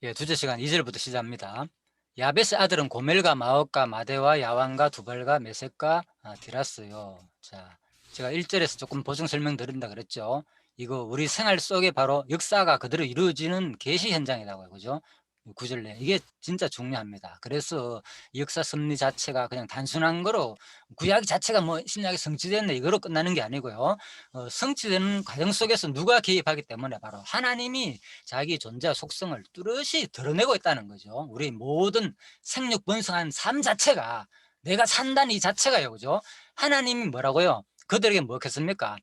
예, 주제 시간 2절부터 시작합니다. 야베스 아들은 고멜과 마옥과 마데와 야완과 두발과 메섹과 디라스요. 자, 제가 1절에서 조금 보충 설명드린다 그랬죠. 이거 우리 생활 속에 바로 역사가 그대로 이루어지는 계시 현장이라고요. 그죠? 9절 내 이게 진짜 중요합니다. 그래서 역사 섭리 자체가 그냥 단순한 거로 구약 자체가 뭐 신약에 성취됐네 이거로 끝나는 게 아니고요. 성취되는 과정 속에서 누가 개입하기 때문에 바로 하나님이 자기 존재와 속성을 뚜렷이 드러내고 있다는 거죠. 우리 모든 생육 번성한 삶 자체가 내가 산다는 이 자체가요. 그죠? 하나님이 뭐라고요? 그들에게 뭐겠습니까?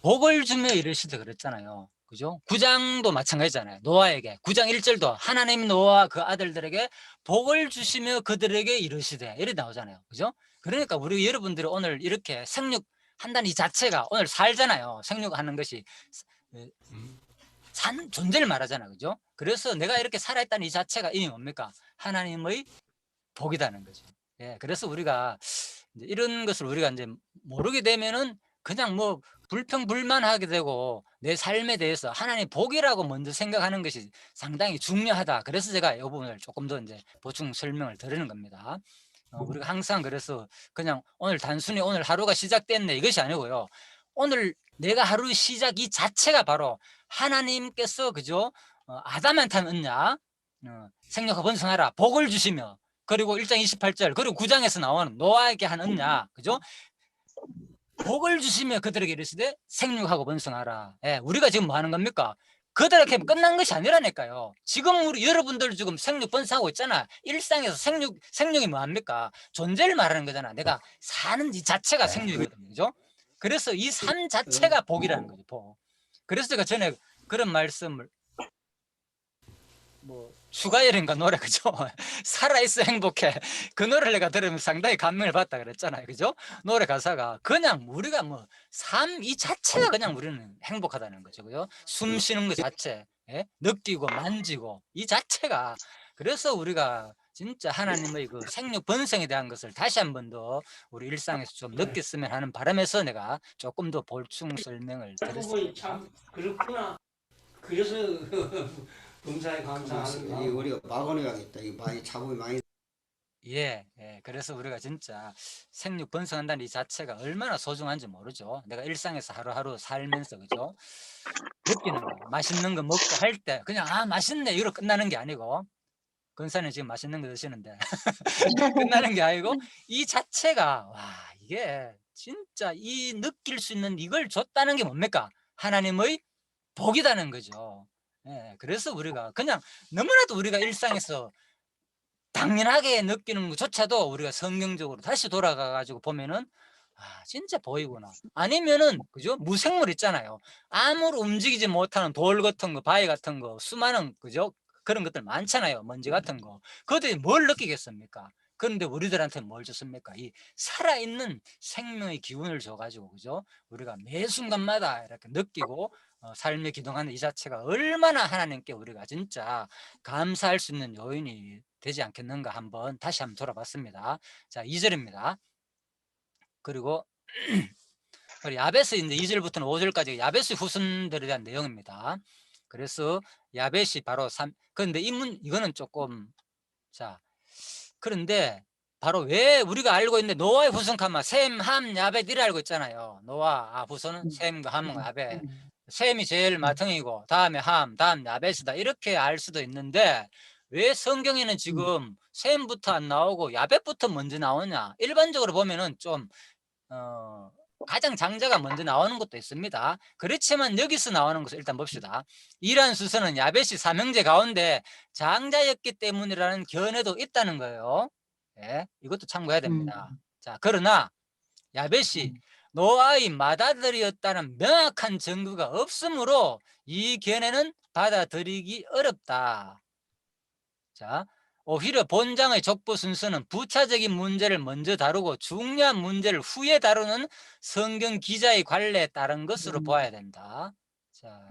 복을 주며 이르시되 그랬잖아요. 그죠? 9장도 마찬가지잖아요. 노아에게 9장 1절도 하나님 노아 그 아들들에게 복을 주시며 그들에게 이르시되 이렇게 나오잖아요. 그죠? 그러니까 우리 여러분들이 오늘 이렇게 생육한다는 이 자체가 오늘 살잖아요. 생육하는 것이 산 존재를 말하잖아. 그죠? 그래서 내가 이렇게 살아있다는 이 자체가 이미 뭡니까? 하나님의 복이라는 거죠. 예, 그래서 우리가 이제 이런 것을 우리가 이제 모르게 되면은 그냥 뭐 불평불만하게 되고 내 삶에 대해서 하나님 복이라고 먼저 생각하는 것이 상당히 중요하다. 그래서 제가 이 부분을 조금 더 이제 보충 설명을 드리는 겁니다. 우리가 항상 그래서 그냥 오늘 단순히 오늘 하루가 시작됐네 이것이 아니고요. 오늘 내가 하루 시작 이 자체가 바로 하나님께서 그죠? 아담한테 한 언약, 생육하 번성하라 복을 주시며 그리고 1장 28절 그리고 9장에서 나오는 노아에게 한 언약, 그죠? 복을 주시며 그들에게 이르시되 생육하고 번성하라. 예, 우리가 지금 뭐 하는 겁니까? 그들에게 끝난 것이 아니라니까요. 지금 우리 여러분들 지금 생육 번성하고 있잖아. 일상에서 생육이 뭐합니까? 존재를 말하는 거잖아. 내가 사는 이 자체가 생육이거든요. 그죠? 그래서 이 삶 자체가 복이라는 거죠. 복. 그래서 제가 전에 그런 말씀을 뭐 슈가열인가 노래 그죠? 살아있어 행복해 그 노래를 내가 들으면 상당히 감명을 받다 그랬잖아요. 그죠? 노래 가사가 그냥 우리가 뭐 삶 이 자체가 그냥 우리는 행복하다는 거죠. 그죠? 숨 쉬는 것 자체, 예? 느끼고 만지고 이 자체가 그래서 우리가 진짜 하나님의 그 생육 번성에 대한 것을 다시 한 번 더 우리 일상에서 좀 느꼈으면 하는 바람에서 내가 조금 더 보충 설명을 부분이 드렸습니다. 참 그렇구나. 그래서 범사에 감사하는 이 거. 우리가 막아내야겠다. 이 많이 잡음이 많이. 예, 예. 그래서 우리가 진짜 생육 번성한다는 이 자체가 얼마나 소중한지 모르죠. 내가 일상에서 하루하루 살면서, 그죠? 느끼는 거, 맛있는 거 먹고 할 때, 그냥, 맛있네. 이로 끝나는 게 아니고, 근사는 지금 맛있는 거 드시는데, 끝나는 게 아니고, 이 자체가, 와, 이게 진짜 이 느낄 수 있는 이걸 줬다는 게 뭡니까? 하나님의 복이라는 거죠. 예, 그래서 우리가 그냥 너무나도 우리가 일상에서 당연하게 느끼는 것조차도 우리가 성경적으로 다시 돌아가 가지고 보면은 진짜 보이구나. 아니면은 그죠? 무생물 있잖아요. 아무로 움직이지 못하는 돌 같은 거, 바위 같은 거, 수많은 그죠? 그런 것들 많잖아요. 먼지 같은 거. 그들이 뭘 느끼겠습니까? 그런데 우리들한테 뭘 줬습니까? 이 살아있는 생명의 기운을 줘 가지고 그죠? 우리가 매 순간마다 이렇게 느끼고 삶에 기동하는 이 자체가 얼마나 하나님께 우리가 진짜 감사할 수 있는 요인이 되지 않겠는가 한번 다시 한번 돌아봤습니다. 자, 2절입니다. 그리고 우리 야베스 이제 2절부터는 5절까지 야베스 후손들에 대한 내용입니다. 그래서 야벳이 바로 그런데 이거는 조금 자 그런데 바로 왜 우리가 알고 있는데 노아의 후손카마 셈, 함, 야벳 이래 알고 있잖아요. 노아 후손은 셈과 함과 야벳. 셈이 제일 마통이고 다음에 함, 다음 야벳이다 이렇게 알 수도 있는데 왜 성경에는 지금 셈부터 안 나오고 야벳부터 먼저 나오냐? 일반적으로 보면은 좀 가장 장자가 먼저 나오는 것도 있습니다. 그렇지만 여기서 나오는 것을 일단 봅시다. 이러한 수서는 야벳이 삼형제 가운데 장자였기 때문이라는 견해도 있다는 거예요. 예, 이것도 참고해야 됩니다. 자, 그러나 야벳이 노아의 맏아들이었다는 명확한 증거가 없으므로 이 견해는 받아들이기 어렵다. 자, 오히려 본장의 족보 순서는 부차적인 문제를 먼저 다루고 중요한 문제를 후에 다루는 성경 기자의 관례에 따른 것으로 보아야 된다. 자,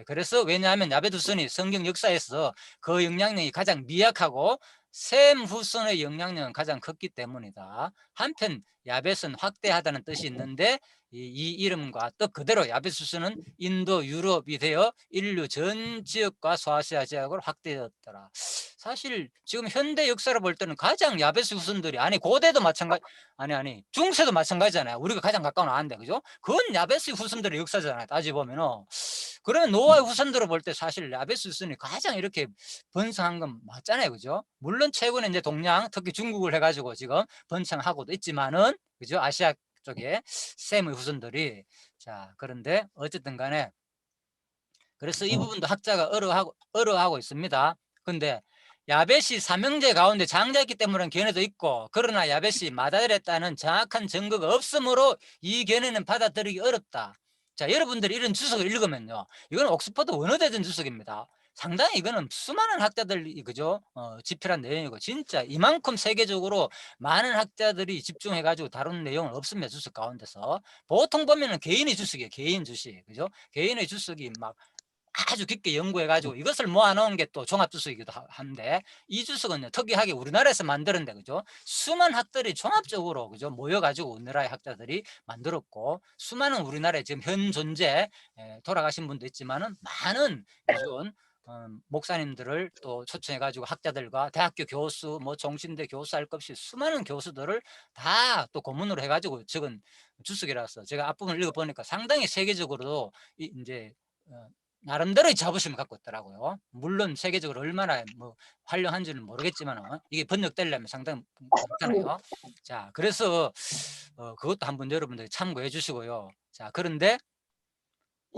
그래서 왜냐하면 야벳 후손이 성경 역사에서 그 영향력이 가장 미약하고 셈 후손의 영향력은 가장 컸기 때문이다. 한편 야벳은 확대하다는 뜻이 있는데 이 이름과 뜻 그대로 야벳수수는 인도 유럽이 되어 인류 전 지역과 소아시아 지역으로 확대되었더라. 사실 지금 현대 역사를 볼 때는 가장 야벳 후손들이 아니 고대도 마찬가지 아니 중세도 마찬가지잖아요. 우리가 가장 가까운 아는데 그죠? 그건 야벳 후손들의 역사잖아요. 따지 보면은 그러면 노아의 후손들을 볼 때 사실 야벳 후손이 가장 이렇게 번성한 건 맞잖아요. 그죠? 물론 최근에 이제 동양 특히 중국을 해가지고 지금 번창하고도 있지만은 그죠? 아시아 쪽에 셈의 후손들이 자 그런데 어쨌든 간에 그래서 이 부분도 학자가 어려하고 있습니다. 근데 야벳이 삼형제 가운데 장자였기 때문에 견해도 있고 그러나 야벳이 마다들였다는 정확한 증거가 없으므로 이 견해는 받아들이기 어렵다. 자 여러분들이 이런 주석을 읽으면요 이건 옥스퍼드 원어대전 주석입니다. 상당히 이거는 수많은 학자들이 그죠 집필한 내용이고 진짜 이만큼 세계적으로 많은 학자들이 집중해 가지고 다룬 내용은 없습니다. 주석 가운데서 보통 보면은 개인의 주석이에요. 개인 주식 그죠 개인의 주석이 막 아주 깊게 연구해 가지고 이것을 모아놓은 게 또 종합주석이기도 한데 이 주석은요 특이하게 우리나라에서 만들었는데 그죠 수많은 학들이 종합적으로 그죠 모여가지고 우리나라의 학자들이 만들었고 수많은 우리나라에 지금 현 존재 돌아가신 분도 있지만은 많은 기존 목사님들을 또 초청해 가지고 학자들과 대학교 교수 뭐 종신대 교수 할 것 없이 수많은 교수들을 다 또 고문으로 해 가지고 적은 주석이라서 제가 앞부분을 읽어보니까 상당히 세계적으로도 이제 나름대로의 자부심을 갖고 있더라고요. 물론 세계적으로 얼마나 뭐 활용한지는 모르겠지만 이게 번역되려면 상당히 그렇잖아요. 자 그래서 그것도 한번 여러분들이 참고해 주시고요. 자 그런데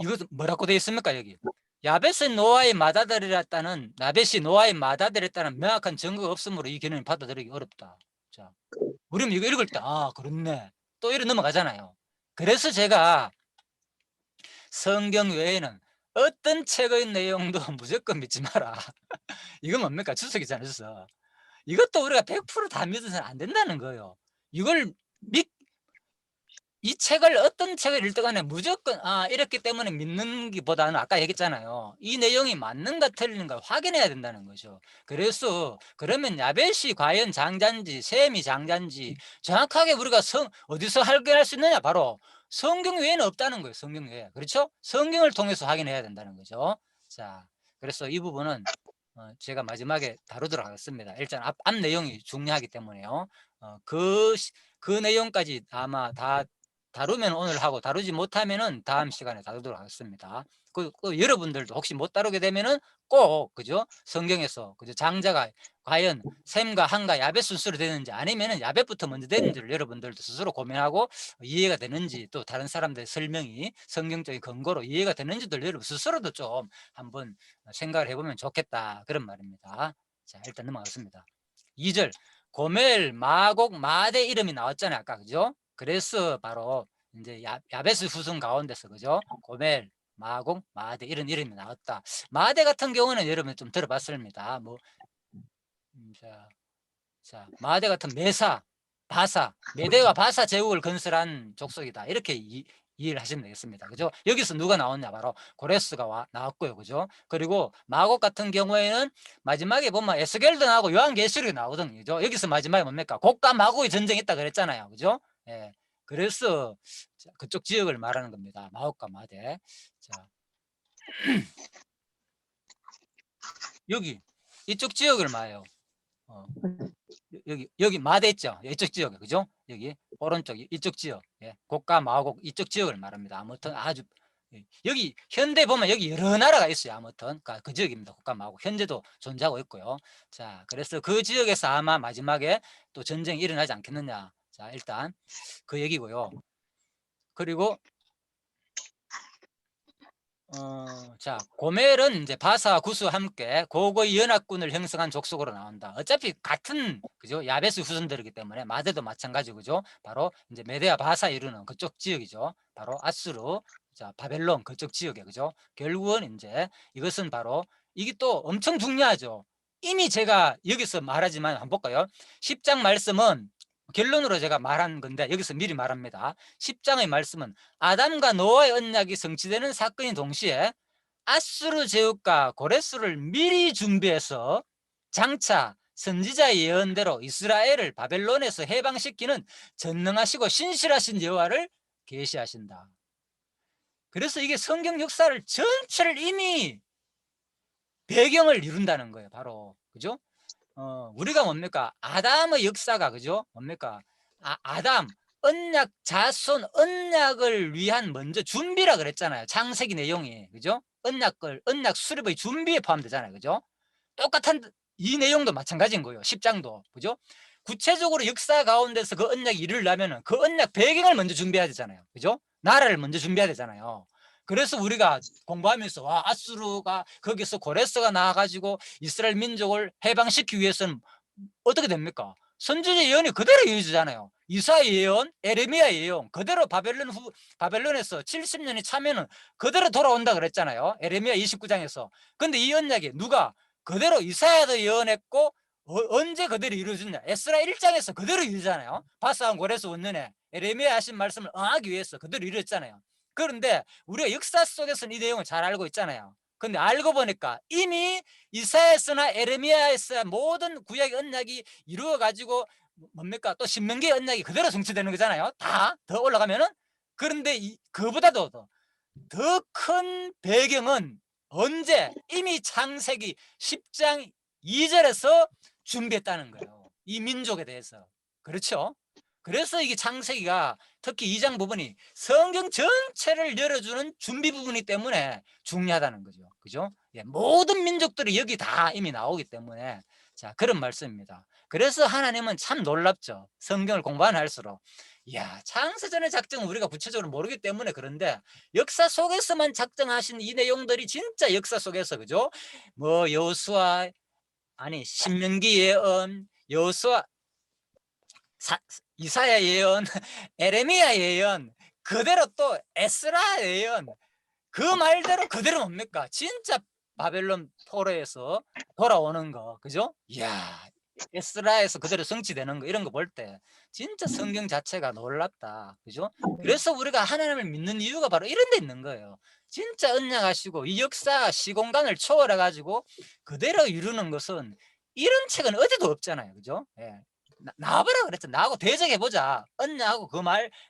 이것은 뭐라고 되어 있습니까 여기 야벳은 노아의 맏아들이었다는 야벳이 노아의 맏아들이었다는 명확한 증거가 없으므로 이 견해는 받아들이기 어렵다. 자 우리는 이거 읽을 때 아 그렇네 또 이래 넘어가잖아요. 그래서 제가 성경 외에는 어떤 책의 내용도 무조건 믿지 마라. 이건 뭡니까? 주석이잖아요, 주석. 이것도 우리가 100%다 믿어서는 안 된다는 거예요. 이걸 이 책을 어떤 책을 읽든 간에 무조건 이렇기 때문에 믿는 것보다는 아까 얘기했잖아요. 이 내용이 맞는가 틀린가 확인해야 된다는 거죠. 그래서 그러면 야벳이 과연 장자인지 셈이 장자인지 정확하게 우리가 어디서 확인할 수 있느냐? 바로 성경 외에는 없다는 거예요. 성경 외에. 그렇죠? 성경을 통해서 확인해야 된다는 거죠. 자, 그래서 이 부분은 제가 마지막에 다루도록 하겠습니다. 일단 앞 내용이 중요하기 때문에요. 그 내용까지 아마 다 다루면 오늘 하고 다루지 못하면은 다음 시간에 다루도록 하겠습니다. 그 여러분들도 혹시 못 다루게 되면은 꼭 그죠 성경에서 그죠 장자가 과연 셈과 함과 야벳 순서로 되는지 아니면은 야벳부터 먼저 되는지를 여러분들도 스스로 고민하고 이해가 되는지 또 다른 사람들의 설명이 성경적인 근거로 이해가 되는지도 여러분 스스로도 좀 한번 생각을 해보면 좋겠다 그런 말입니다. 자 일단 넘어가겠습니다. 2절 고멜 마곡 마대 이름이 나왔잖아요 아까 그죠 그래서 바로 이제 야벳의 후손 가운데서 그죠 고멜 마곡 마대 이런 이름이 나왔다. 마대 같은 경우는 여러분 좀 들어봤습니다. 뭐 자 마대 같은 메사 바사 메대와 바사 제국을 건설한 족속이다 이렇게 이해를 하시면 되겠습니다. 그죠? 여기서 누가 나왔냐 바로 고레스가 나왔고요. 그죠? 그리고 마곡 같은 경우에는 마지막에 보면 에스겔도 나오고 요한계시록이 나오거든요. 그죠? 여기서 마지막에 뭡니까? 곡과 마곡의 전쟁이 있다 그랬잖아요. 그죠? 예. 그래서 그쪽 지역을 말하는 겁니다. 마곡과 마대. 자. 여기 이쪽 지역을 말해요. 여기 마대 있죠? 이쪽 지역 그죠? 여기 오른쪽 이쪽 지역 곡과 마곡 이쪽 지역을 말합니다. 아무튼 아주 여기 현대 보면 여기 여러 나라가 있어요. 아무튼 그 지역입니다. 곡과 마곡 현재도 존재하고 있고요. 자 그래서 그 지역에서 아마 마지막에 또 전쟁이 일어나지 않겠느냐. 자 일단 그 얘기고요. 그리고 자 고멜은 이제 바사와 구스와 함께 고고의 연합군을 형성한 족속으로 나온다. 어차피 같은 그죠 야벳의 후손들이기 때문에 마대도 마찬가지고 그죠 바로 이제 메대와 바사 이루는 그쪽 지역이죠. 바로 아수르 자 바벨론 그쪽 지역에 그죠 결국은 이제 이것은 바로 이게 또 엄청 중요하죠. 이미 제가 여기서 말하지만 한번 볼까요? 10장 말씀은 결론으로 제가 말한 건데 여기서 미리 말합니다. 10장의 말씀은 아담과 노아의 언약이 성취되는 사건이 동시에 아수르 제국과 고레스를 미리 준비해서 장차 선지자의 예언대로 이스라엘을 바벨론에서 해방시키는 전능하시고 신실하신 여호와를 계시하신다. 그래서 이게 성경 역사를 전체를 이미 배경을 이룬다는 거예요. 바로 그죠? 우리가 뭡니까? 아담의 역사가 그죠? 뭡니까? 아담 언약 자손 언약을 위한 먼저 준비라 그랬잖아요. 창세기 내용이 그죠? 언약 수립의 준비에 포함되잖아요. 그죠? 똑같은 이 내용도 마찬가지인 거예요. 10장도 그죠? 구체적으로 역사 가운데서 그 언약이 이루려면 그 언약 배경을 먼저 준비해야 되잖아요. 그죠? 나라를 먼저 준비해야 되잖아요. 그래서 우리가 공부하면서 와 아수르가 거기서 고레스가 나와가지고 이스라엘 민족을 해방시키기 위해서는 어떻게 됩니까? 선지자 예언이 그대로 이어지잖아요. 이사야 예언, 에레미야 예언 그대로 바벨론에서 70년이 차면은 그대로 돌아온다 그랬잖아요. 에레미야 29장에서. 근데 이 언약이 누가 그대로 이사야도 예언했고 언제 그대로 이루어졌냐? 에스라 1장에서 그대로 이루잖아요. 바사한 고레스 원년에 에레미야 하신 말씀을 응하기 위해서 그대로 이루었잖아요. 그런데 우리가 역사 속에서는 이 내용을 잘 알고 있잖아요. 근데 알고 보니까 이미 이사야서나 에레미야에서 모든 구약의 언약이 이루어가지고 뭡니까? 또 신명기의 언약이 그대로 성취되는 거잖아요. 다 더 올라가면은. 그런데 그보다도 더 큰 배경은 언제? 이미 창세기 10장 2절에서 준비했다는 거예요. 이 민족에 대해서. 그렇죠? 그래서 이게 창세기가 특히 2장 부분이 성경 전체를 열어주는 준비 부분이기 때문에 중요하다는 거죠. 그죠? 예, 모든 민족들이 여기 다 이미 나오기 때문에 자 그런 말씀입니다. 그래서 하나님은 참 놀랍죠. 성경을 공부하면 할수록 이야 창세전의 작정은 우리가 구체적으로 모르기 때문에 그런데 역사 속에서만 작정하신 이 내용들이 진짜 역사 속에서 그죠? 뭐 여호수아 아니 신명기 예언 여호수아 이사야 예언, 에레미야 예언, 그대로 또 에스라 예언, 그 말대로 그대로 뭡니까? 진짜 바벨론 포로에서 돌아오는 거, 그죠? 이야, 에스라에서 그대로 성취되는 거, 이런 거 볼 때 진짜 성경 자체가 놀랍다, 그죠? 그래서 우리가 하나님을 믿는 이유가 바로 이런 데 있는 거예요. 진짜 언약하시고 이 역사 시공간을 초월해가지고 그대로 이루는 것은 이런 책은 어디도 없잖아요, 그죠? 예. 나와봐라 그랬죠. 나하고 대적해보자. 언냐하고 그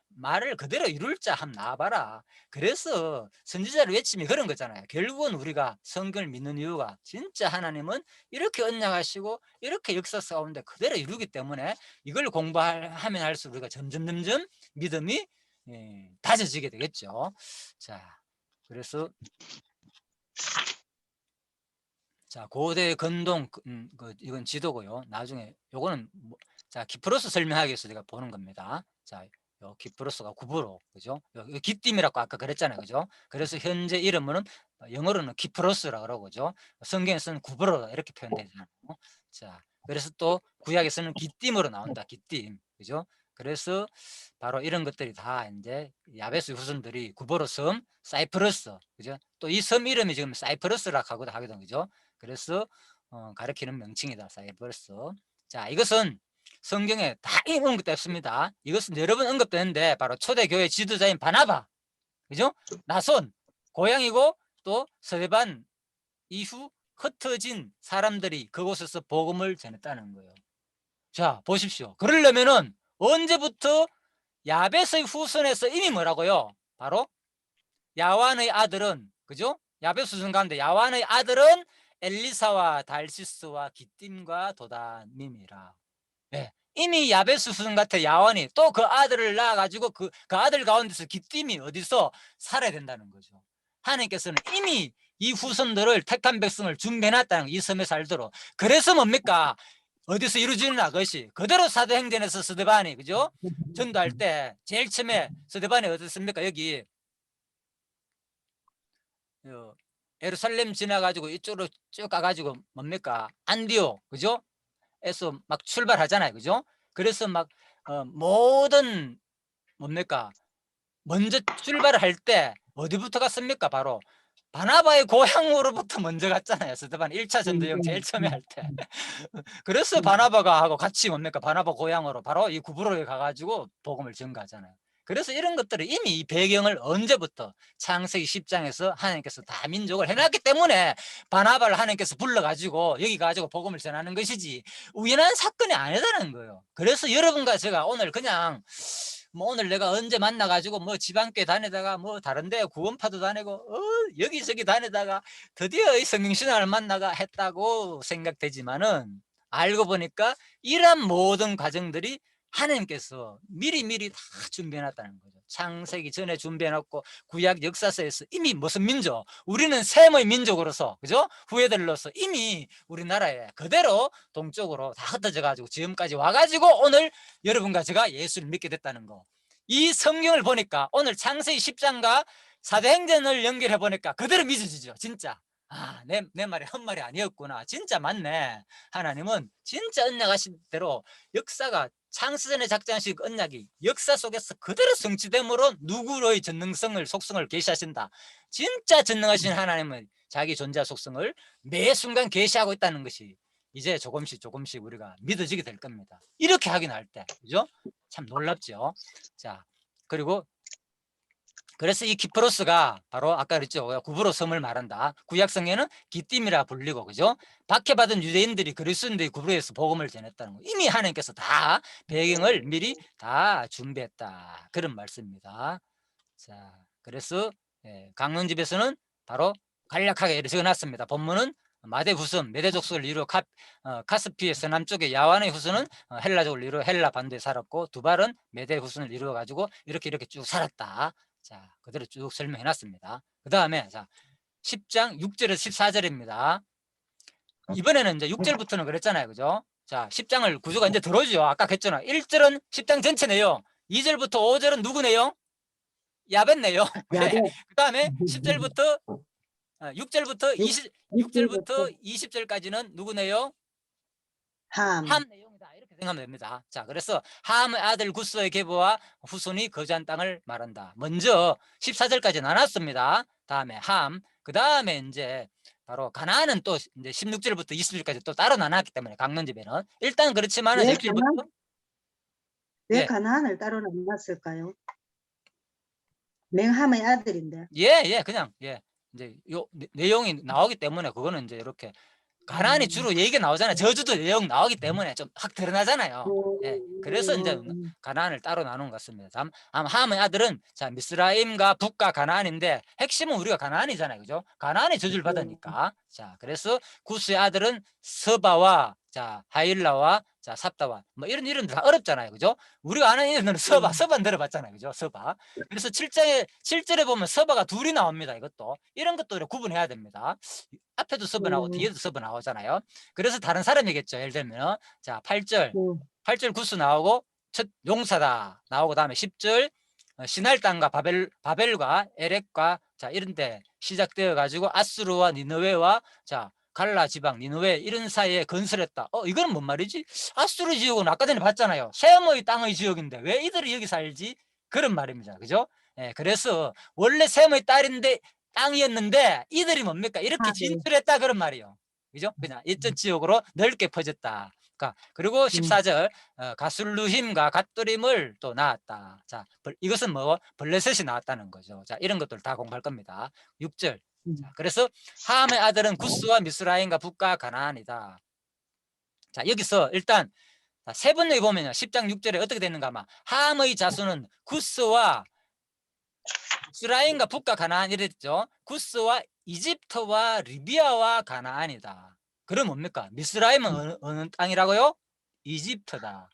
말을 그대로 이룰 자 한번 나와봐라. 그래서 선지자를 외침이 그런 거잖아요. 결국은 우리가 성경을 믿는 이유가 진짜 하나님은 이렇게 언약하시고 이렇게 역사 가운데 그대로 이루기 때문에 이걸 공부하면 할수록 우리가 점점 믿음이 다져지게 되겠죠. 자, 그래서 자 고대 건동 이건 지도고요. 나중에 요거는 자 기프로스 설명하기 위해서 제가 보는 겁니다. 자, 요 기프로스가 구브로 그죠? 요 기띔이라고 아까 그랬잖아요, 그죠? 그래서 현재 이름은 영어로는 기프로스라 그러고 그죠? 성경에서는 구브로다 이렇게 표현되잖아요. 자, 그래서 또 구약에서는 기띔으로 나온다, 기띔, 그죠? 그래서 바로 이런 것들이 다 이제 야베스 후손들이 구브로 섬, 사이프러스, 그죠? 또 이 섬 이름이 지금 사이프러스라고 하거든, 그죠? 그래서 가리키는 명칭이다, 사이프러스. 자, 이것은 성경에 다 언급됐습니다. 이것은 여러 번 언급되는데 바로 초대교회 지도자인 바나바, 그죠? 나손, 고향이고 또 스데반 이후 흩어진 사람들이 그곳에서 복음을 전했다는 거예요. 자, 보십시오. 그러려면은 언제부터 야벳의 후손에서 이미 뭐라고요? 바로 야완의 아들은 그죠? 야벳 후손 가운데 야완의 아들은 엘리사와 달시스와 기띔과 도다밈이라. 예, 이미 야베스 수준 같아 야완이 또 그 아들을 낳아가지고 그 아들 가운데서 기띔이 어디서 살아야 된다는 거죠. 하나님께서는 이미 이 후손들을 택한 백성을 준비해놨다는 이 섬에 살도록. 그래서 뭡니까? 어디서 이루어지느냐 그것이 그대로 사도행전에서 스데반이 그죠? 전도할 때 제일 처음에 스데반이 어떻습니까? 여기 예루살렘 지나가지고 이쪽으로 쭉 가가지고 뭡니까? 안디오 그죠? 에서 막 출발하잖아요, 그죠? 그래서 막 모든 뭡니까? 먼저 출발을 할 때 어디부터 갔습니까? 바로 바나바의 고향으로부터 먼저 갔잖아요. 스데반 1차 전도여행 제일 처음에 할 때. 그래서 바나바가 하고 같이 뭡니까? 바나바 고향으로 바로 이 구브로에 가가지고 복음을 전가하잖아요. 그래서 이런 것들을 이미 이 배경을 언제부터 창세기 10장에서 하나님께서 다 민족을 해놨기 때문에 바나바를 하나님께서 불러가지고 여기 가지고 복음을 전하는 것이지 우연한 사건이 아니다는 거예요. 그래서 여러분과 제가 오늘 그냥 뭐 오늘 내가 언제 만나가지고 뭐 지방교회 다니다가 뭐 다른데 구원파도 다니고 여기저기 다니다가 드디어 이 성경신학을 만나가 했다고 생각되지만은 알고 보니까 이러한 모든 과정들이 하나님께서 미리미리 다 준비해놨다는 거죠. 창세기 전에 준비해놨고 구약 역사서에서 이미 무슨 민족, 우리는 셈의 민족으로서 그죠? 후예들로서 이미 우리나라에 그대로 동쪽으로 다 흩어져 가지고 지금까지 와가지고 오늘 여러분과 제가 예수를 믿게 됐다는 거. 이 성경을 보니까 오늘 창세기 10장과 사도행전을 연결해 보니까 그대로 믿어지죠. 진짜 내 말이 헛말이 아니었구나. 진짜 맞네. 하나님은 진짜 언약하신 대로 역사가 창세전에 작정하신 언약이 역사 속에서 그대로 성취됨으로 누구의 전능성을 속성을 계시하신다. 진짜 전능하신 하나님은 자기 존재 속성을 매 순간 계시하고 있다는 것이 이제 조금씩 우리가 믿어지게 될 겁니다. 이렇게 확인할 때 그죠? 참 놀랍죠. 자, 그리고 그래서 이 키프로스가 바로 아까 그랬죠. 구브로 섬을 말한다. 구약성에는 기띔이라 불리고 그죠? 박해받은 유대인들이 그리스도인들이 구브로에서 복음을 전했다는 거. 이미 하나님께서 다 배경을 미리 다 준비했다. 그런 말씀입니다. 자, 그래서 강론집에서는 바로 간략하게 적어놨습니다. 본문은 마대 후손, 메대 족속을 이루어 카스피의 서남쪽에 야완의 후손은 헬라족을 이루어 헬라 반도에 살았고 두발은 메대 후손을 이루어 가지고 이렇게 쭉 살았다. 자, 그대로 쭉 설명해 놨습니다. 그 다음에 자 10장 6절에서 14절입니다. 이번에는 이제 6절부터는 그랬잖아요. 그죠? 자, 10장을 구조가 이제 들어오죠. 아까 했잖아. 1절은 10장 전체 내용, 2절부터 5절은 누구 내용? 야벳 내용. 그 다음에 10절부터 6절부터 20절까지는 누구 내용? 함 내용이다. 이렇게 생각하면 됩니다. 자, 그래서 함의 아들 구스의 계보와 후손이 거주한 땅을 말한다. 먼저 14절까지 나눴습니다. 다음에 함, 그 다음에 이제 바로 가나안은 또 이제 16절부터 20절까지 또 따로 나눴기 때문에 강론집에는 일단 그렇지만 6절부터 왜 가나안을 따로 나눴을까요? 맹함의 아들인데. 그냥 이제 요 내용이 나오기 때문에 그거는 이제 이렇게 가나안이 주로 얘기가 나오잖아요. 저주도 내용 나오기 때문에 좀 확 드러나잖아요. 그래서 이제 가나안을 따로 나눈 것 같습니다. 다음 함의 아들은 자 미스라임과 북과 가나안인데 핵심은 우리가 가나안이잖아요, 그죠? 가나안이 저주를 받으니까. 자, 그래서 구스의 아들은 서바와 자 하일라와 자 삽다와 뭐 이런 이름 다 어렵잖아요, 그죠? 우리가 아는 이름은 서바는 들어봤잖아요, 그죠? 서바. 그래서 7절에 보면 서바가 둘이 나옵니다. 이것도 이런 것도 우리가 구분해야 됩니다. 앞에도 서버 나오고 뒤에도 서버 나오잖아요. 그래서 다른 사람이겠죠. 예를 들면 자 8절 구스 나오고 첫 용사다 나오고 다음에 10절 시날 땅과 바벨과 에렉과 자 이런데 시작되어 가지고 아수르와 니느웨와 자 갈라 지방 니느웨 이런 사이에 건설했다. 이거는 뭔 말이지? 아수르 지역은 아까 전에 봤잖아요. 셈의 땅의 지역인데 왜 이들이 여기 살지? 그런 말입니다. 그죠? 그래서 원래 셈의 땅이었는데 이들이 뭡니까? 이렇게 진출했다 그런 말이에요. 그죠? 그냥 이쪽 지역으로 넓게 퍼졌다. 그리고 14절 가술루힘과 갓두림을 또 낳았다. 자, 이것은 뭐 블레셋이 나왔다는 거죠. 자, 이런 것들 다 공부할 겁니다. 6절. 자, 그래서 함의 아들은 구스와 미스라임과 북과 가나안이다. 자, 여기서 일단 세 번째 보면요. 10장 6절에 어떻게 되는가 하면 함의 자손은 구스와 미스라임과 북과 가나안 이랬죠. 구스와 이집트와 리비아와 가나안이다. 그럼 뭡니까? 미스라임은 어느 땅이라고요? 이집트다.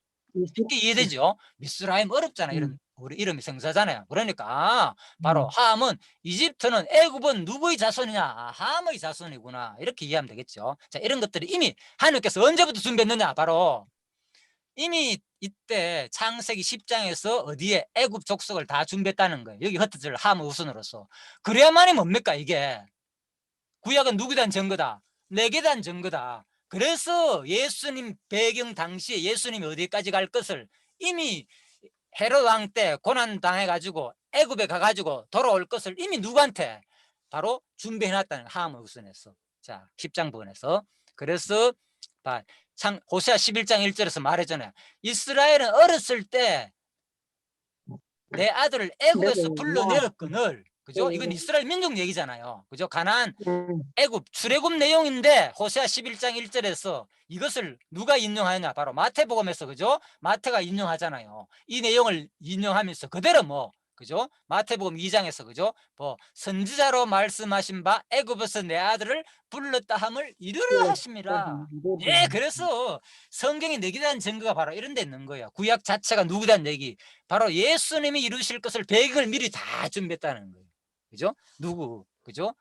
쉽게 이해되죠? 미스라임 어렵잖아요. 이런 우리 이름이 성사잖아요. 그러니까 바로 함은 이집트는 애굽은 누구의 자손이냐? 함의 자손이구나. 이렇게 이해하면 되겠죠. 자, 이런 것들이 이미 하나님께서 언제부터 준비했느냐? 바로 이미 이때 창세기 10장에서 어디에 애굽 족속을 다 준비했다는 거예요. 여기 흩어질 함의 우선으로서. 그래야만이 뭡니까 이게? 구약은 누구에 대한 증거다? 내게 대한 증거다. 그래서 예수님 배경 당시에 예수님이 어디까지 갈 것을 이미 헤롯 왕 때 고난 당해가지고 애굽에 가가지고 돌아올 것을 이미 누구한테? 바로 준비해놨다는 함의 우선에서. 자, 10장 부분에서. 그래서 호세아 11장 1절에서 말했잖아요. 이스라엘은 어렸을 때 내 아들을 애굽에서 네. 불러내었거늘. 그죠? 네. 이건 이스라엘 민족 얘기잖아요. 그죠? 가나안 네. 애굽 출애굽 내용인데 호세아 11장 1절에서 이것을 누가 인용하느냐? 바로 마태복음에서, 그죠? 마태가 인용하잖아요. 이 내용을 인용하면서 그대로 뭐, 그죠? 마태복음 2장에서, 그죠? 뭐 선지자로 말씀하신 바 애굽에서 내 아들을 불렀다 함을 이루려 하심이라. 예, 그래서 성경이 내게 대한 증거가 바로 이런 데 있는 거예요. 구약 자체가 누구에 대한 얘기? 바로 예수님이 이루실 것을 배경을 미리 다 준비했다는 거예요. 그죠? 누구? 그죠?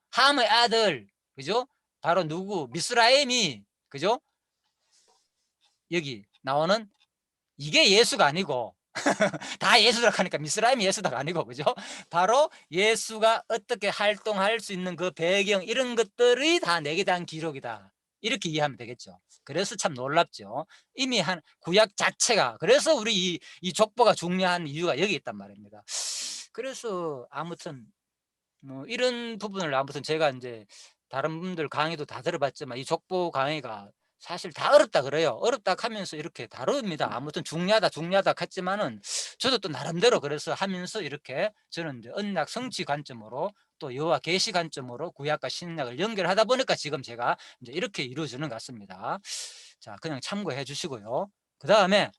함의 아들, 그죠? 바로 누구? 미스라임이, 그죠? 여기 나오는 이게 예수가 아니고 다 예수라 하니까 미스라임이 예수가 아니고, 그죠? 바로 예수가 어떻게 활동할 수 있는 그 배경, 이런 것들이 다 내게 대한 기록이다, 이렇게 이해하면 되겠죠. 그래서 참 놀랍죠. 이미 한 구약 자체가. 그래서 우리 이 족보가 중요한 이유가 여기 있단 말입니다. 그래서 아무튼 뭐 이런 부분을 아무튼 제가 이제 다른 분들 강의도 다 들어봤지만 이 족보 강의가 사실 다 어렵다 그래요. 어렵다 하면서 이렇게 다룹니다. 아무튼 중요하다 했지만은 저도 또 나름대로 그래서 하면서 이렇게 저는 이제 언약 성취 관점으로 또 여호와 계시 관점으로 구약과 신약을 연결하다 보니까 지금 제가 이제 이렇게 이루어지는 것 같습니다. 자, 그냥 참고해 주시고요. 그 다음에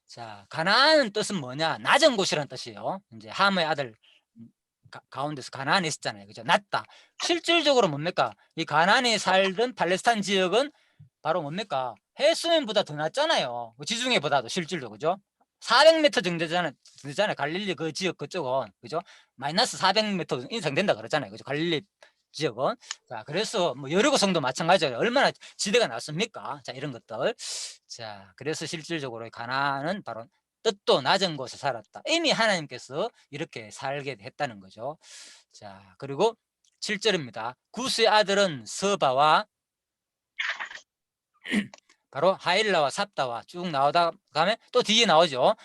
자, 가나안은 뜻은 뭐냐? 낮은 곳이라는 뜻이에요. 이제 함의 아들 가운데서 가나안이 있었잖아요. 그죠? 낮다. 실질적으로 뭡니까? 이 가나안이 살던 팔레스타인 지역은 바로 뭡니까? 해수면보다 더 낮잖아요. 지중해보다도 실질로, 그죠? 400m 정도 되잖아요. 갈릴리 그 지역 그쪽은, 그죠? 마이너스 400m 인상된다 그러잖아요. 그죠? 갈릴리 지역은. 자, 그래서 뭐 여리고 성도 마찬가지예요. 얼마나 지대가 낮습니까? 자, 이런 것들. 자, 그래서 실질적으로 가나안은 바로 뜻도 낮은 곳에 살았다. 이미 하나님께서 이렇게 살게 했다는 거죠. 자, 그리고 7절입니다. 구스의 아들은 서바와 바로 하일라와 삽다와 쭉 나오다 가면 또 뒤에 나오죠.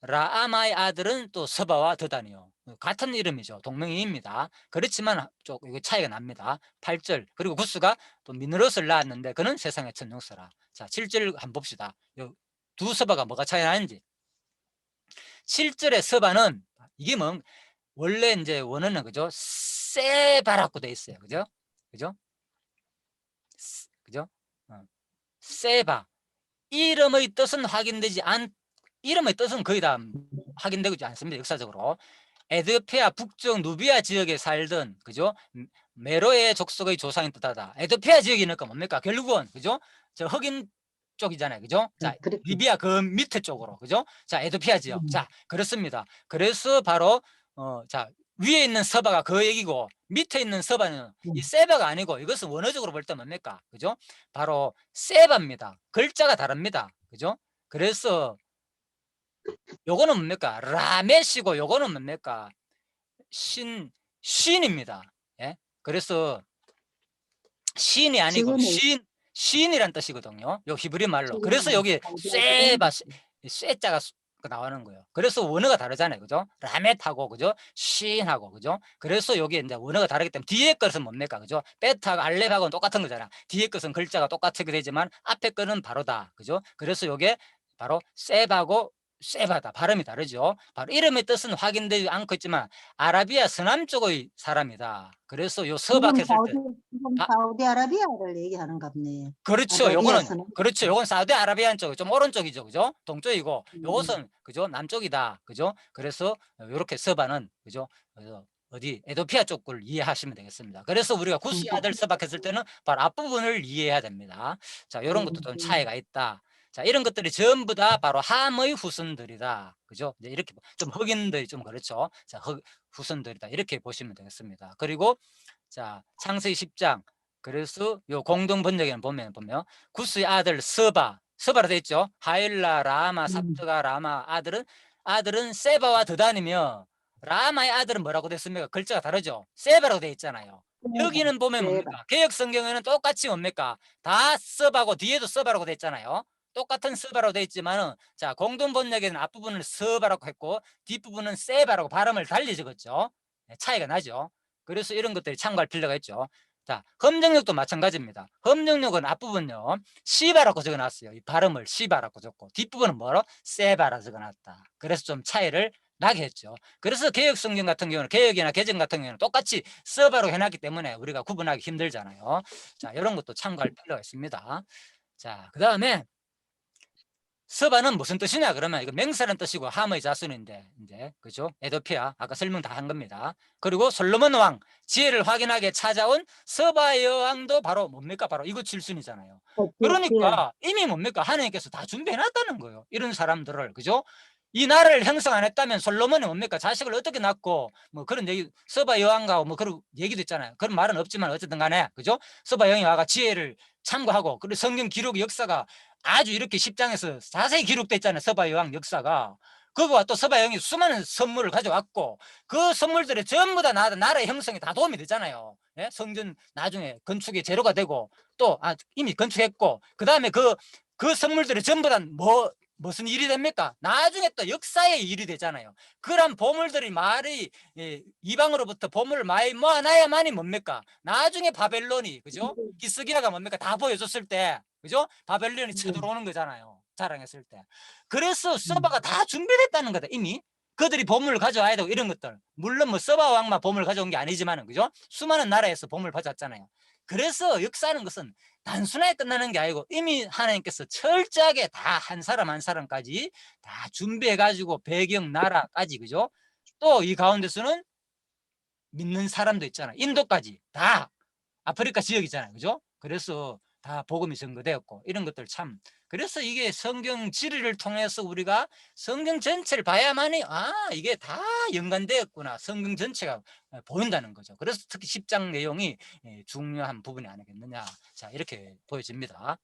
라아마의 아들은 또 서바와 드다니요. 같은 이름이죠. 동명이인입니다. 그렇지만 조금 차이가 납니다. 8절. 그리고 구스가 또 미느롯을 낳았는데 그는 세상의 천용서라. 자, 7절 한번 봅시다. 두 서바가 뭐가 차이 나는지. 7절의 서바는 이게 뭐 원래 이제 원어는, 그죠? 세바라고 돼 있어요. 그죠? 그죠? 그죠? 세바. 이름의 뜻은 이름의 뜻은 거의 다 확인되지 않습니다. 역사적으로. 에드페아 북쪽 누비아 지역에 살던, 그죠? 메로의 족속의 조상인 뜻하다. 에드페아 지역이니까 뭡니까? 결국은, 그죠? 저 흑인 쪽이잖아요. 그죠? 자, 리비아 그 밑에 쪽으로, 그죠? 자, 에드페아 지역. 자, 그렇습니다. 그래서 바로 자, 위에 있는 서바가 그 얘기고 밑에 있는 서바는 이 세바가 아니고 이것은 원어적으로 볼 때 뭡니까? 그죠? 바로 세바입니다. 글자가 다릅니다. 그죠? 그래서 요거는 뭡니까? 라메시고 요거는 뭡니까? 신입니다. 예? 그래서 신이 아니고 신이란 뜻이거든요. 요 히브리 말로. 그래서 여기 세바, 쇠자가 나오는 거예요. 그래서 원어가 다르잖아요. 그죠? 라멧하고, 그죠? 신하고, 그죠? 그래서 여기 이제 원어가 다르기 때문에 뒤에 것은 뭡니까? 그죠? 베타하고 알렙하고는 똑같은 거잖아. 뒤에 것은 글자가 똑같게 되지만 앞에 거는 바로다. 그죠? 그래서 요게 바로 세바고 세바다. 발음이 다르죠. 바로 이름의 뜻은 확인되지 않고 있지만 아라비아 서남 쪽의 사람이다. 그래서 요 서박했을 때 지금 사우디아라비아를 얘기하는 겁네. 그렇죠. 요거는 그렇죠. 요건 사우디아라비아 쪽, 좀 오른쪽이죠. 그죠? 동쪽이고 요것은 그죠? 남쪽이다. 그죠? 그래서 요렇게 서바는, 그죠? 그래서 어디 에도피아 쪽을 이해하시면 되겠습니다. 그래서 우리가 구스의 아들 서박했을 때는 바로 앞부분을 이해해야 됩니다. 자, 요런 것도 좀 차이가 있다. 자, 이런 것들이 전부 다 바로 함의 후손들이다. 그죠? 이제 이렇게 좀 흑인들이 좀 그렇죠. 자, 후손들이다. 이렇게 보시면 되겠습니다. 그리고 자, 창세기 10장. 그래서 요 공동 번역에는 보면 구스의 아들 서바로 되어 있죠. 하일라, 라마, 삽드가, 라마. 아들은 세바와 드단이며 라마의 아들은 뭐라고 됐습니까? 글자가 다르죠. 세바라고 되어 있잖아요. 여기는 보면 뭡니까? 개역 성경에는 똑같이 뭡니까? 다 서바고 뒤에도 서바라고 되어 있잖아요. 똑같은 서바라고 되어 있지만은 자, 공동 번역에는 앞부분을 서바라고 했고 뒷부분은 세바라고 발음을 달리 적었죠. 차이가 나죠. 그래서 이런 것들이 참고할 필요가 있죠. 자, 험정력도 마찬가지입니다. 험정력은 앞부분요, 시바라고 적어놨어요. 이 발음을 시바라고 적고, 뒷부분은 뭐로? 세바라 적어놨다. 그래서 좀 차이를 나게 했죠. 그래서 개혁성경 같은 경우는, 개혁이나 개정 같은 경우는 똑같이 서바로 해놨기 때문에 우리가 구분하기 힘들잖아요. 자, 이런 것도 참고할 필요가 있습니다. 자, 그 다음에 서바는 무슨 뜻이냐 그러면 이거 명사라는 뜻이고 함의 자손인데 이제 그죠? 에도피아 아까 설명 다 한 겁니다. 그리고 솔로몬 왕 지혜를 확인하게 찾아온 서바 여왕도 바로 뭡니까? 바로 이것 칠순이잖아요. 그러니까 이미 뭡니까? 하나님께서 다 준비해 놨다는 거예요. 이런 사람들을 그죠? 이 나라를 형성 안 했다면 솔로몬이 뭡니까? 자식을 어떻게 낳고 뭐 그런 얘기 서바 여왕과 뭐 그런 얘기도 있잖아요. 그런 말은 없지만 어쨌든 간에 그죠? 서바 여왕이 와가 지혜를 참고하고 그리고 성경 기록 역사가 아주 이렇게 10장에서 자세히 기록돼 있잖아요. 서바 여왕 역사가. 그거와 또 서바 여왕이 수많은 선물을 가져왔고 그 선물들이 전부 다 나라의 형성에 다 도움이 되잖아요. 예? 성전 나중에 건축의 재료가 되고 또 이미 건축했고 그 다음에 그 선물들이 전부 다 무슨 일이 됩니까? 나중에 또 역사의 일이 되잖아요. 그런 보물들이 말이 이방으로부터 보물을 많이 모아놔야만이 뭡니까? 나중에 바벨론이 그죠? 기스기야가 뭡니까? 다 보여줬을 때 그죠? 바벨론이 쳐들어오는 거잖아요. 자랑했을 때. 그래서 서바가 다 준비됐다는 거다. 이미 그들이 보물을 가져와야 되고 이런 것들. 물론 뭐 서바 왕만 보물을 가져온 게 아니지만은 그죠? 수많은 나라에서 보물을 가져왔잖아요. 그래서 역사하는 것은 단순하게 끝나는 게 아니고 이미 하나님께서 철저하게 다 한 사람 한 사람까지 다 준비해 가지고 배경 나라까지 그죠? 또 이 가운데서는 믿는 사람도 있잖아요. 인도까지 다 아프리카 지역이잖아요. 그죠? 그래서 다 복음이 전거되었고 이런 것들 참 그래서 이게 성경 지리를 통해서 우리가 성경 전체를 봐야만이 이게 다 연관되었구나. 성경 전체가 보인다는 거죠. 그래서 특히 10장 내용이 중요한 부분이 아니겠느냐. 자, 이렇게 보여집니다.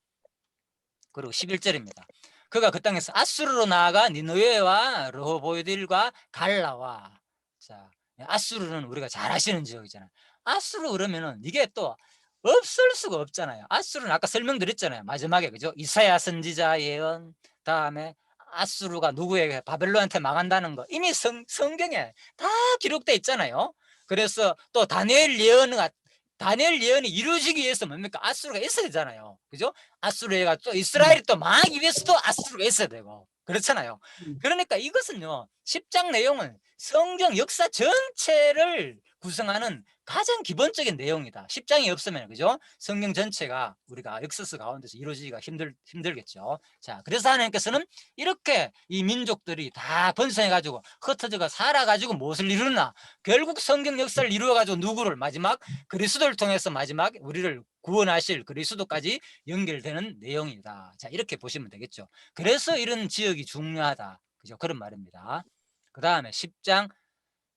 그리고 11절입니다. 그가 그 땅에서 아수르로 나아가 니느웨와 르호보이들과 갈라와. 자, 아수르는 우리가 잘 아시는 지역이잖아요. 아수르 그러면은 이게 또 없을 수가 없잖아요. 아수르는 아까 설명드렸잖아요. 마지막에 그죠? 이사야 선지자 예언 다음에 아수르가 누구에게 바벨론한테 망한다는 거 이미 성경에 다 기록돼 있잖아요. 그래서 또 다니엘 예언이 이루어지기 위해서 뭡니까? 아수르가 있어야 되잖아요. 그죠? 아수르가 또 이스라엘이 또 망하기 위해서도 아수르가 있어야 되고 그렇잖아요. 그러니까 이것은요 10장 내용은 성경 역사 전체를 구성하는 가장 기본적인 내용이다. 10장이 없으면 그죠? 성경 전체가 우리가 역사서 가운데서 이루어지기가 힘들겠죠. 자, 그래서 하나님께서는 이렇게 이 민족들이 다 번성해 가지고 흩어져가 살아 가지고 무엇을 이루나? 결국 성경 역사를 이루어 가지고 누구를 마지막 그리스도를 통해서 마지막 우리를 구원하실 그리스도까지 연결되는 내용이다. 자, 이렇게 보시면 되겠죠. 그래서 이런 지역이 중요하다. 그죠? 그런 말입니다. 그 다음에 10장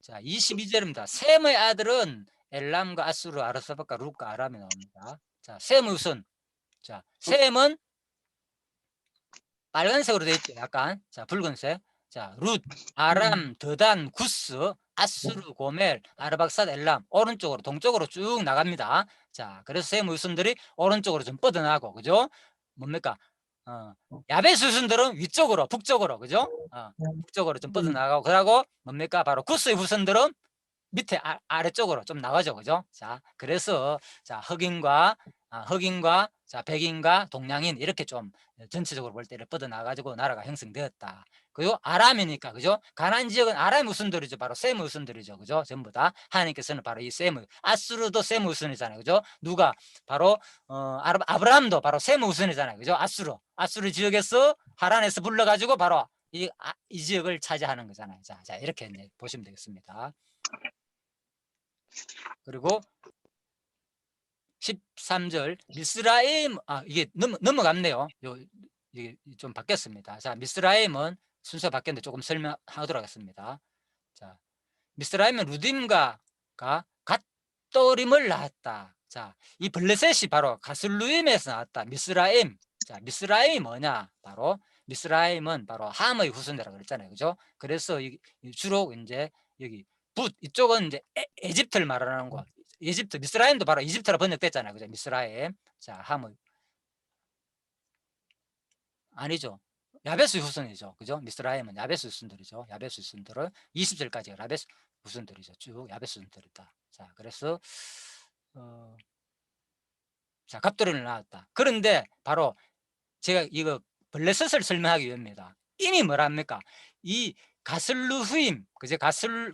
자 22절입니다. 셈의 아들은 엘람과 아수르, 아르사박과 룻과 아람이 나옵니다. 자, 셈의 우선. 자, 셈은 빨간색으로 되어 있죠. 약간. 자, 붉은색. 자, 룻, 아람, 드단, 구스, 아수르, 고멜, 아르박삿, 엘람 오른쪽으로 동쪽으로 쭉 나갑니다. 자, 그래서 셈의 우선들이 오른쪽으로 좀 뻗어나가고 그죠? 뭡니까? 야베스 후손들은 위쪽으로 북쪽으로 그죠? 북쪽으로 좀 뻗어나가고 그러고 뭡니까? 바로 구스의 후손들은 밑에 아래쪽으로 좀 나가죠. 그죠? 자, 그래서 자, 흑인과 자, 백인과 동양인 이렇게 좀 전체적으로 볼 때를 뻗어나 가지고 나라가 형성되었다. 그리고 아람이니까 그죠? 가나안 지역은 아람의 우선들이죠. 바로 셈의 우선들이죠. 그죠? 전부 다 하나님께서는 바로 이 셈의 아수르도 셈의 우선이잖아요. 그죠? 누가 바로 아브라함도 바로 셈의 우선이잖아요. 그죠? 아수르 지역에서 하란에서 불러 가지고 바로 이 지역을 차지하는 거잖아요. 자, 이렇게 이제 보시면 되겠습니다. 그리고 13절 미스라임 이게 넘어갔네요. 이게 좀 바뀌었습니다. 자, 미스라임은 순서 바뀌었는데 조금 설명하도록 하겠습니다. 자, 미스라임은 루딤과 갓도림을 낳았다. 자, 이 블레셋이 바로 가슬루임에서 나왔다. 미스라임. 자, 미스라임이 뭐냐? 바로 미스라임은 바로 함의 후손이라고 그랬잖아요. 그죠? 그래서 주로 이제 여기 이쪽은 이제 에집트를 말하는 거. 이집트, 미스라임도 바로 이집트로 번역됐잖아요. 그죠? 미스라임. 자, 함의 아니죠. 야베스 후손이죠. 그죠? 미스라임은 야베스 후손들이죠. 야베스 후손들은 20절까지 야베스 후손들이죠. 쭉 야베스 후손들이다. 자, 그래서 자, 갑돌이를 낳았다. 그런데 바로 제가 이거 블레셋을 설명하기 위함입니다. 이미 뭐랍니까? 이 가슬루힘, 그죠?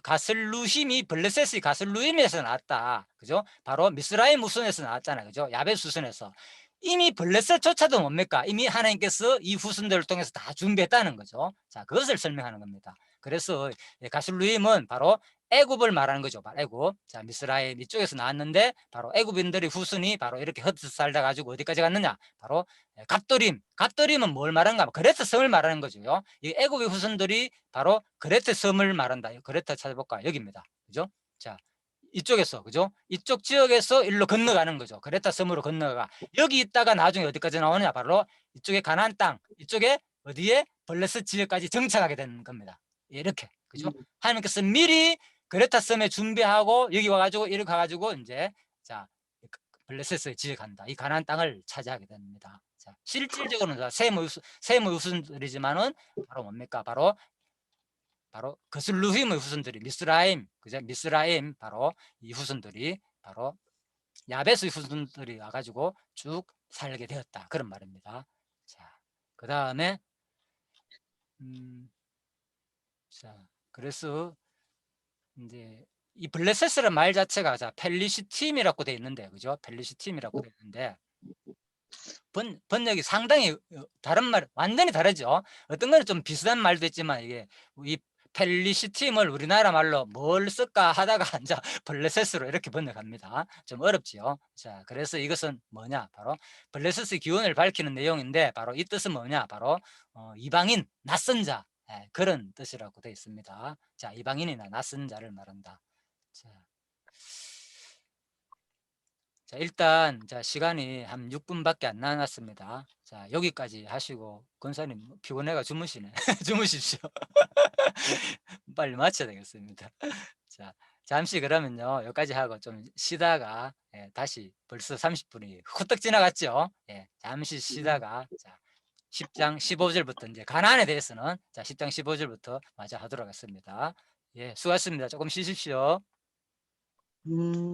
가슬루힘이 블레셋이 가슬루힘에서 나왔다. 그죠? 바로 미스라임 후손에서 나왔잖아요. 그죠? 야벳 후손에서. 이미 블레셋조차도 뭡니까? 이미 하나님께서 이 후손들을 통해서 다 준비했다는 거죠. 자, 그것을 설명하는 겁니다. 그래서 가슬루힘은 바로 애굽을 말하는 거죠. 바로 애굽. 자, 미스라임 이쪽에서 나왔는데 바로 애굽인들의 후손이 바로 이렇게 흩어져 살다 가지고 어디까지 갔느냐? 바로 갑돌임은 뭘 말하는가? 그레트 섬을 말하는 거죠. 이 애굽의 후손들이 바로 그레트 섬을 말한다. 그레트 찾아볼까? 여기입니다. 그죠? 자, 이쪽에서, 그죠? 이쪽 지역에서 일로 건너가는 거죠. 그레타 섬으로 건너가. 여기 있다가 나중에 어디까지 나오느냐? 바로 이쪽에 가나안 땅, 이쪽에 어디에 블레셋 지역까지 정착하게 되는 겁니다. 이렇게, 그죠? 하나님께서 미리 그레타 섬에 준비하고 여기 와가지고 이렇게 가가지고 이제 자 블레셋에 지역한다. 이 가나안 땅을 차지하게 됩니다. 자, 실질적으로는 세무 후손들이지만은 바로 뭡니까? 바로 거슬루힘의 후손들이 미스라임, 그죠? 미스라임 바로 이 후손들이 바로 야벳의 후손들이 와가지고 쭉 살게 되었다. 그런 말입니다. 자, 그 다음에 자, 그래서 이제 이 블레셋이라는 말 자체가 자 펠리시팀이라고 돼 있는데, 그죠? 펠리시팀이라고 돼 있는데 번역이 상당히 다른 말 완전히 다르죠. 어떤 거는 좀 비슷한 말도 있지만 이게 이 펠리시팀을 우리나라 말로 뭘 쓸까 하다가 이제 블레셋으로 이렇게 번역합니다. 좀 어렵지요. 자, 그래서 이것은 뭐냐? 바로 블레셋의 기원을 밝히는 내용인데 바로 이 뜻은 뭐냐? 바로 이방인, 낯선 자, 그런 뜻이라고 되어 있습니다. 자, 이방인이나 낯선 자를 말한다. 자, 일단 자 시간이 한 6분밖에 안 남았습니다. 자, 여기까지 하시고 권사님 피곤해가 주무시네. 주무십시오. 빨리 마쳐야 되겠습니다. 자, 잠시 그러면요 여기까지 하고 좀 쉬다가 다시 벌써 30분이 후딱 지나갔죠. 잠시 쉬다가 자 10장 15절부터 이제 가나안에 대해서는 자 10장 15절부터 마저 하도록 하겠습니다. 수고하셨습니다. 조금 쉬십시오. 음.